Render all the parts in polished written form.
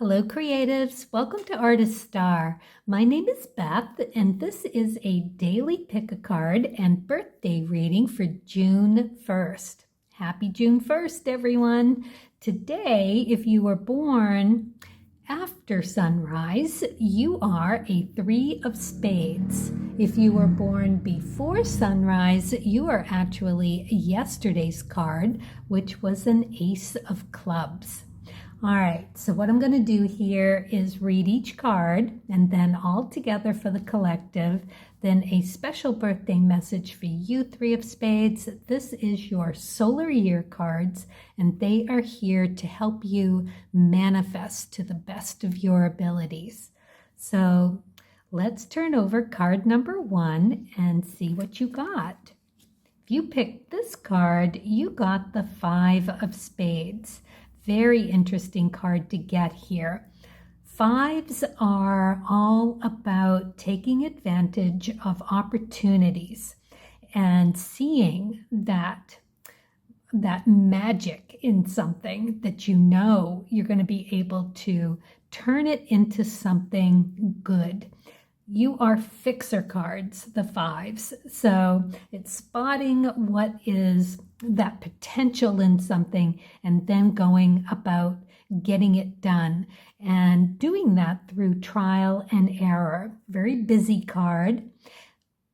Hello, creatives. Welcome to Artist Star. My name is Beth, and this is a daily pick-a-card and birthday reading for June 1st. Happy June 1st, everyone. Today, if you were born after sunrise, you are a 3 of spades. If you were born before sunrise, you are actually yesterday's card, which was an ace of clubs. All right, so what I'm going to do here is read each card and then all together for the collective, then a special birthday message for you, 3 of spades. This is your solar year cards, and they are here to help you manifest to the best of your abilities. So let's turn over card number 1 and see what you got. If you picked this card, you got the 5 of spades. Very interesting card to get here. 5s are all about taking advantage of opportunities and seeing that magic in something that you know you're going to be able to turn it into something good. You are fixer cards, the 5s. So it's spotting what is that potential in something and then going about getting it done and doing that through trial and error. Very busy card.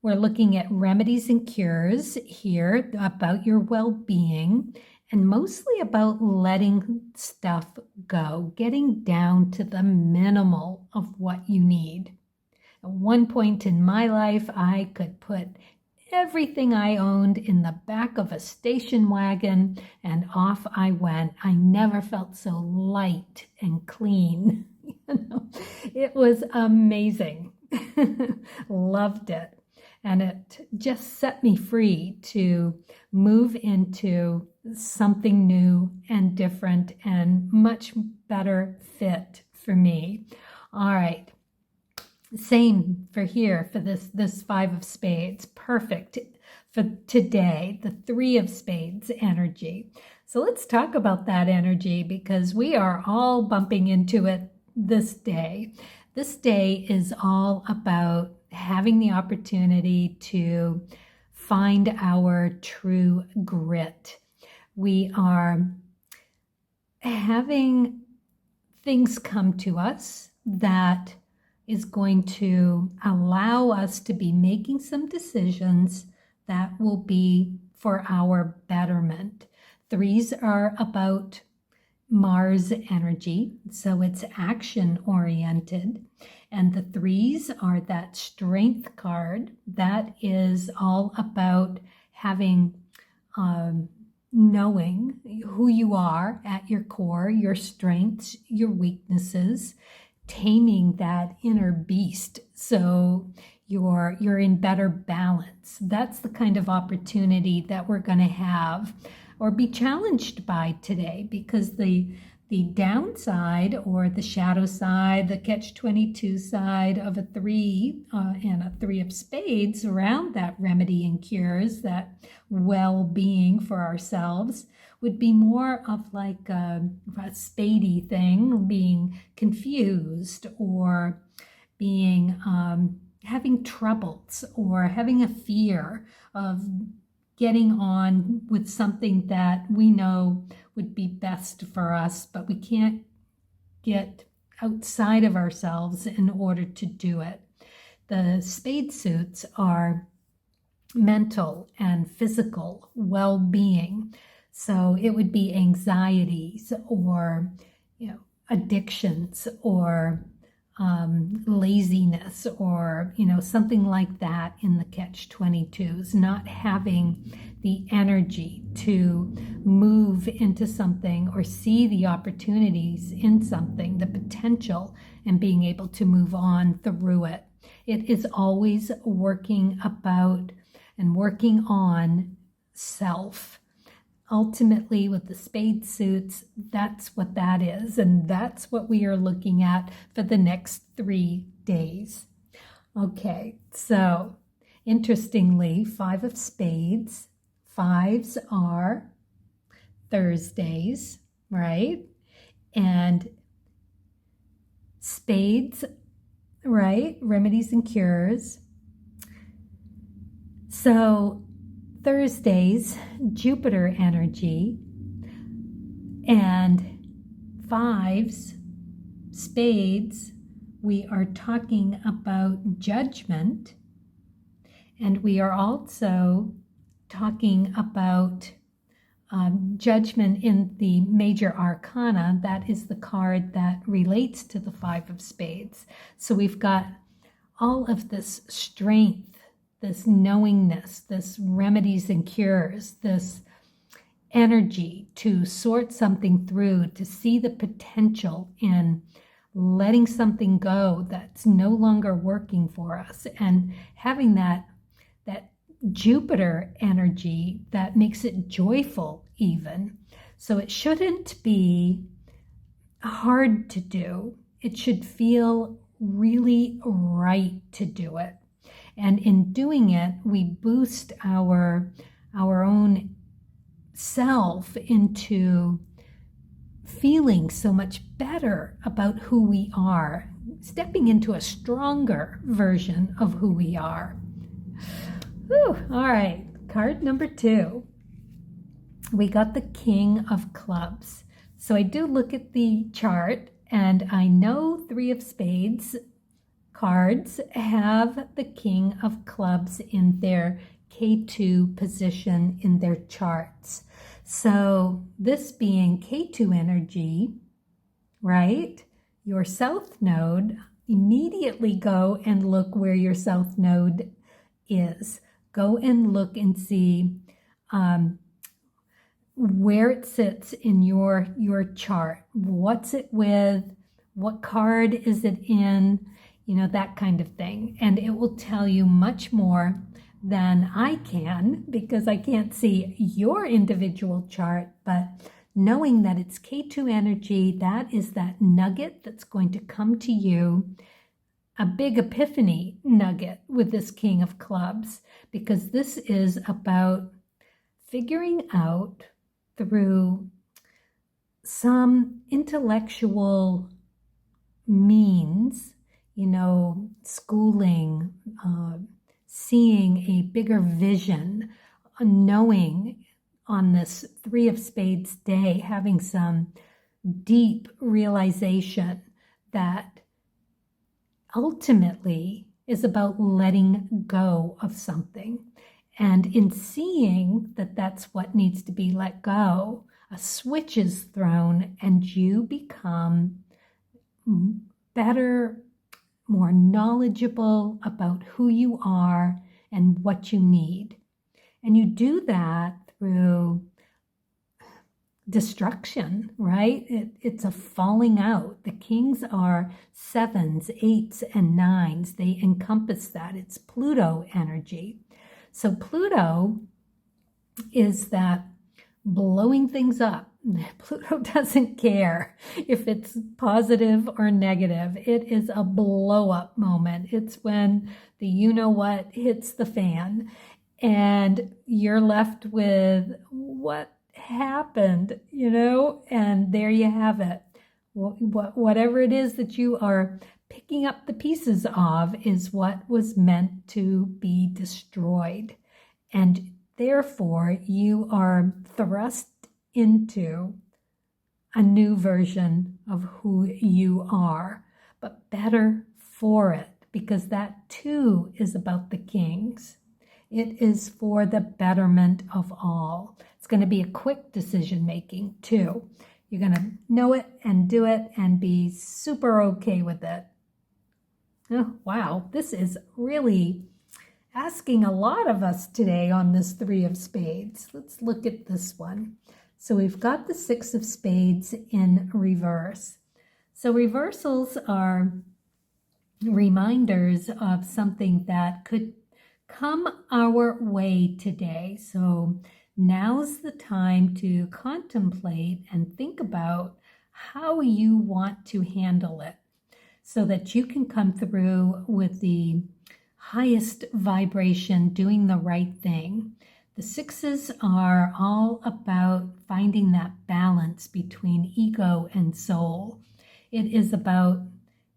We're looking at remedies and cures here about your well-being and mostly about letting stuff go, getting down to the minimal of what you need. At one point in my life, I could put everything I owned in the back of a station wagon and off I went. I never felt so light and clean. It was amazing. Loved it. And it just set me free to move into something new and different and much better fit for me. All right. Same for here for this 5 of spades. Perfect for today, the 3 of spades energy. So let's talk about that energy because we are all bumping into it this day. This day is all about having the opportunity to find our true grit. We are having things come to us that is going to allow us to be making some decisions that will be for our betterment. 3s are about Mars energy, so it's action oriented. And the 3s are that strength card that is all about having, knowing who you are at your core, your strengths, your weaknesses, taming that inner beast so you're in better balance. That's the kind of opportunity that we're going to have or be challenged by today, because the downside or the shadow side, the catch-22 side of a 3 and a 3 of spades around that remedy and cures, that well-being for ourselves, would be more of like a spadey thing, being confused or being having troubles or having a fear of getting on with something that we know would be best for us, but we can't get outside of ourselves in order to do it. The spade suits are mental and physical well-being. So it would be anxieties or, addictions or laziness or, something like that in the catch-22s, not having the energy to move into something or see the opportunities in something, the potential, and being able to move on through it. It is always working about and working on self. Ultimately, with the spade suits, that's what that is, and that's what we are looking at for the next 3 days. Okay, so interestingly, 5 of spades, 5s are Thursdays, right? And Spades, right? Remedies and cures. So Thursdays, Jupiter energy, and fives, spades, we are talking about judgment, and we are also talking about judgment in the major arcana. That is the card that relates to the five of spades. So we've got all of this strength, this knowingness, this remedies and cures, this energy to sort something through, to see the potential in letting something go that's no longer working for us, and having that Jupiter energy that makes it joyful even. So it shouldn't be hard to do. It should feel really right to do it. And in doing it, we boost our own self into feeling so much better about who we are, stepping into a stronger version of who we are. Whew. All right, card number 2. We got the King of Clubs. So I do look at the chart, and I know 3 of Spades cards have the King of Clubs in their K2 position in their charts. So this being K2 energy, right? Your South Node, immediately go and look where your South Node is. Go and look and see where it sits in your chart. What's it with? What card is it in? You know, that kind of thing. And it will tell you much more than I can, because I can't see your individual chart. But knowing that it's K2 energy, that is that nugget that's going to come to you, a big epiphany nugget with this King of Clubs, because this is about figuring out through some intellectual means, you know, schooling, seeing a bigger vision, knowing on this 3 of Spades day, having some deep realization that ultimately is about letting go of something. And in seeing that that's what needs to be let go, a switch is thrown and you become better, more knowledgeable about who you are and what you need. And you do that through destruction, right? It's a falling out. The kings are 7s, 8s, and 9s. They encompass that. It's Pluto energy. So Pluto is that blowing things up. Pluto doesn't care if it's positive or negative. It is a blow up moment. It's when the you-know-what hits the fan and you're left with what happened, you know, and there you have it. Whatever it is that you are picking up the pieces of is what was meant to be destroyed. And therefore, you are thrust into a new version of who you are, but better for it, because that too is about the kings. It is for the betterment of all. It's going to be a quick decision making too. You're going to know it and do it and be super okay with it. Oh, wow, this is really asking a lot of us today on this 3 of Spades. Let's look at this one. So we've got the 6 of Spades in reverse. So reversals are reminders of something that could come our way today. So now's the time to contemplate and think about how you want to handle it so that you can come through with the highest vibration, doing the right thing. The 6s are all about finding that balance between ego and soul. It is about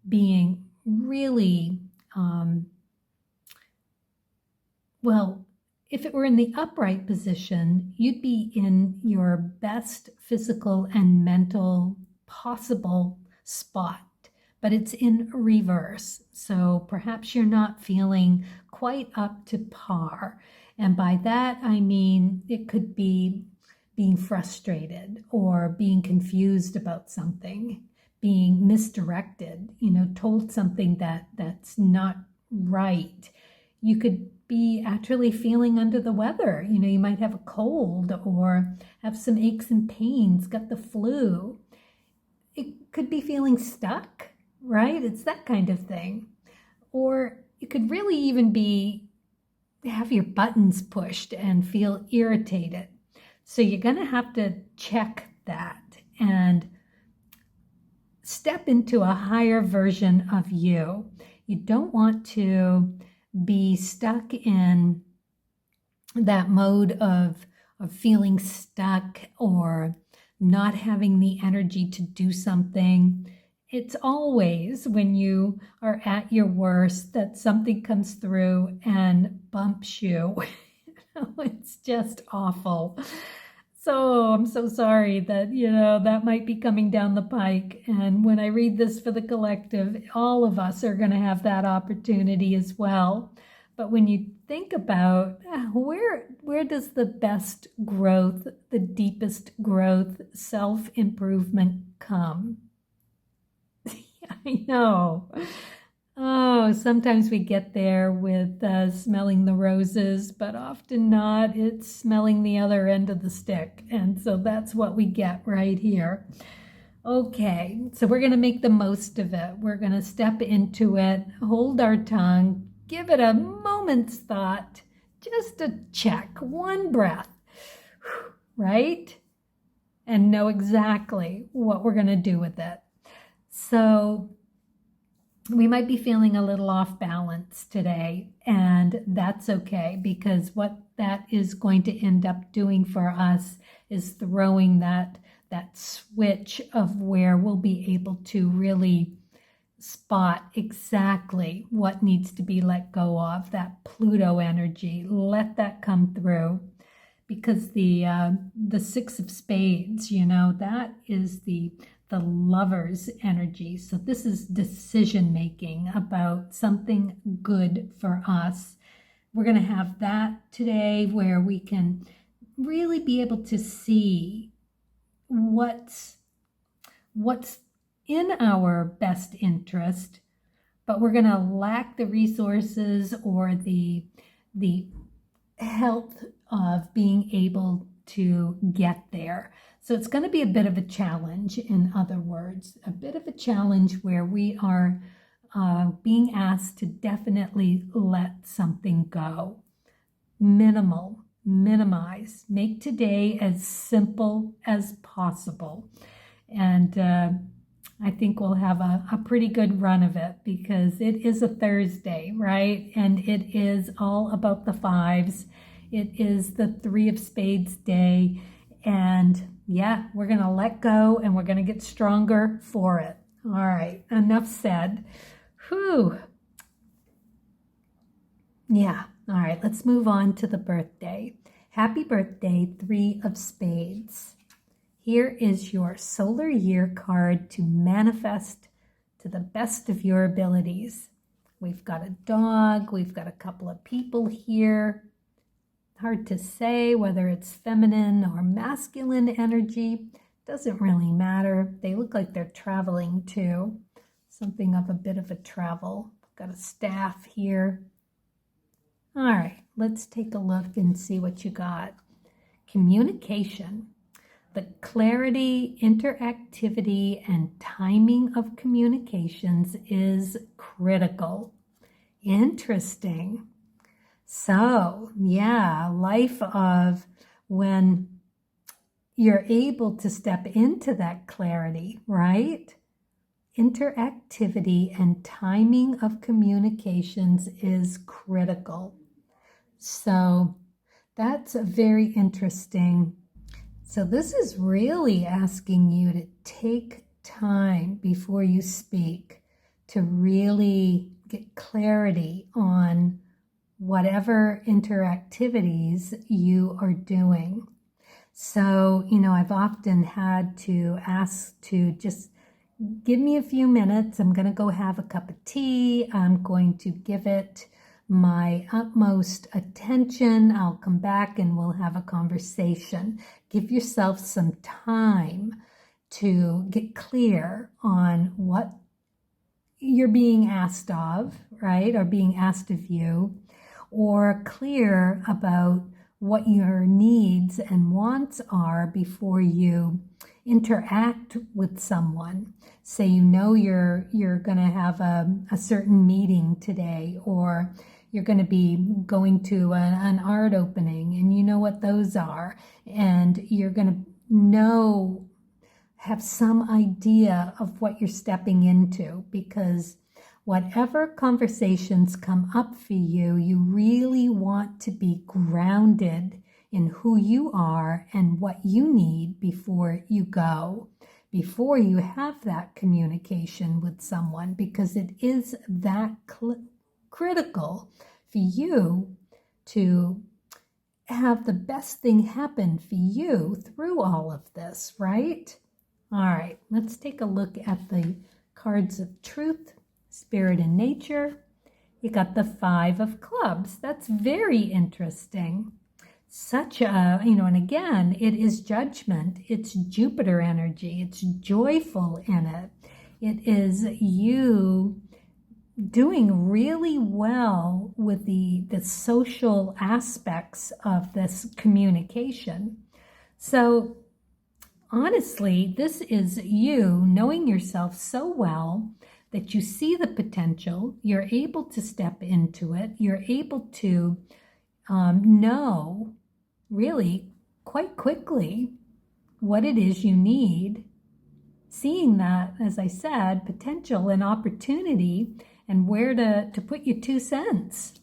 being really, well, if it were in the upright position, you'd be in your best physical and mental possible spot, but it's in reverse. So perhaps you're not feeling quite up to par. And by that, I mean, it could be being frustrated or being confused about something, being misdirected, told something that's not right. You could be actually feeling under the weather. You might have a cold or have some aches and pains, got the flu. It could be feeling stuck, right? It's that kind of thing. Or it could really even be have your buttons pushed and feel irritated. So you're going to have to check that and step into a higher version of you. You don't want to be stuck in that mode of feeling stuck or not having the energy to do something. It's always when you are at your worst that something comes through and bumps you. It's just awful. So I'm so sorry that, that might be coming down the pike. And when I read this for the collective, all of us are going to have that opportunity as well. But when you think about where does the best growth, the deepest growth, self-improvement come? I know. Oh, sometimes we get there with smelling the roses, but often not. It's smelling the other end of the stick. And so that's what we get right here. Okay, so we're going to make the most of it. We're going to step into it, hold our tongue, give it a moment's thought, just to check, one breath, right? And know exactly what we're going to do with it. So we might be feeling a little off balance today, and that's okay, because what that is going to end up doing for us is throwing that switch of where we'll be able to really spot exactly what needs to be let go of, that Pluto energy. Let that come through, because the Six of Spades, that is the Lover's energy. So this is decision making about something good for us. We're going to have that today, where we can really be able to see what's in our best interest, but we're going to lack the resources or the health of being able to get there. So it's going to be a bit of a challenge, in other words, a bit of a challenge where we are being asked to definitely let something go. Minimize, make today as simple as possible. And I think we'll have a pretty good run of it, because it is a Thursday, right? And it is all about the fives. It is the Three of Spades day. And yeah, we're going to let go and we're going to get stronger for it. All right, enough said. Whew. Yeah, all right, let's move on to the birthday. Happy birthday, Three of Spades. Here is your solar year card to manifest to the best of your abilities. We've got a dog, we've got a couple of people here. Hard to say whether it's feminine or masculine energy. Doesn't really matter. They look like they're traveling too. Something of a bit of a travel. Got a staff here. All right, let's take a look and see what you got. Communication. The clarity, interactivity, and timing of communications is critical. Interesting. So, yeah, life of when you're able to step into that clarity, right? Interactivity and timing of communications is critical. So that's very interesting. So this is really asking you to take time before you speak, to really get clarity on whatever interactivities you are doing. So, I've often had to ask to just give me a few minutes. I'm going to go have a cup of tea. I'm going to give it my utmost attention. I'll come back and we'll have a conversation. Give yourself some time to get clear on what you're being asked of, right? Or being asked of you, or clear about what your needs and wants are before you interact with someone. Say you're going to have a certain meeting today, or you're going to be going to an art opening, and you know what those are, and you're going to have some idea of what you're stepping into, because whatever conversations come up for you, you really want to be grounded in who you are and what you need before you go, before you have that communication with someone, because it is that critical for you to have the best thing happen for you through all of this, right? All right, let's take a look at the cards of truth, spirit, and nature. You got the 5 of clubs. That's very interesting. Such a, and again, it is judgment. It's Jupiter energy. It's joyful in it. It is you doing really well with the social aspects of this communication. So honestly, this is you knowing yourself so well that you see the potential, you're able to step into it, you're able to know really quite quickly what it is you need, seeing that, as I said, potential and opportunity, and where to put your 2 cents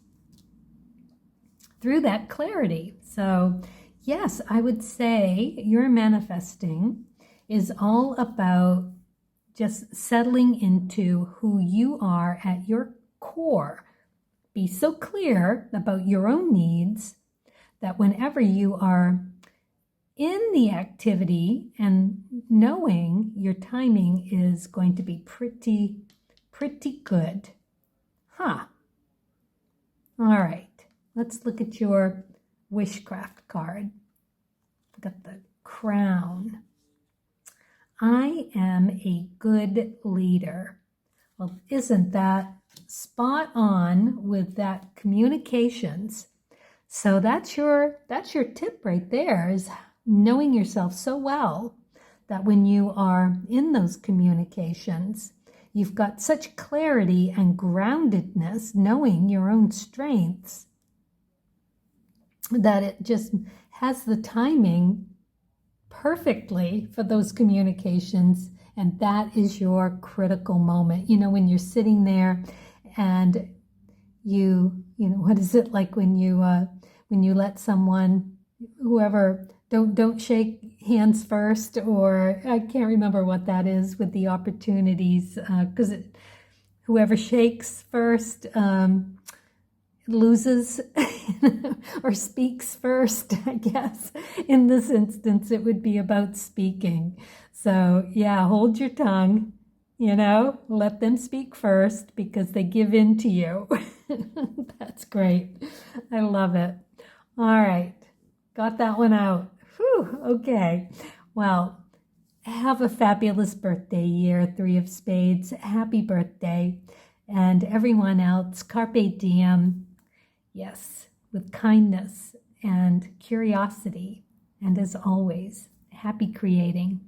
through that clarity. So yes, I would say your manifesting is all about just settling into who you are at your core. Be so clear about your own needs that whenever you are in the activity and knowing your timing is going to be pretty good. All right, let's look at your Wishcraft card. Got the crown. I am a good leader. Well, isn't that spot on with that communications? So that's your tip right there, is knowing yourself so well that when you are in those communications, you've got such clarity and groundedness, knowing your own strengths, that it just has the timing perfectly for those communications. And that is your critical moment. When you're sitting there and what is it like when you let someone, whoever, don't shake hands first, or I can't remember what that is with the opportunities, because whoever shakes first loses or speaks first, I guess. In this instance, it would be about speaking. So yeah, hold your tongue, let them speak first, because they give in to you. That's great. I love it. All right. Got that one out. Whew, okay. Well, have a fabulous birthday year, 3 of Spades. Happy birthday. And everyone else, carpe diem. Yes, with kindness and curiosity. And as always, happy creating.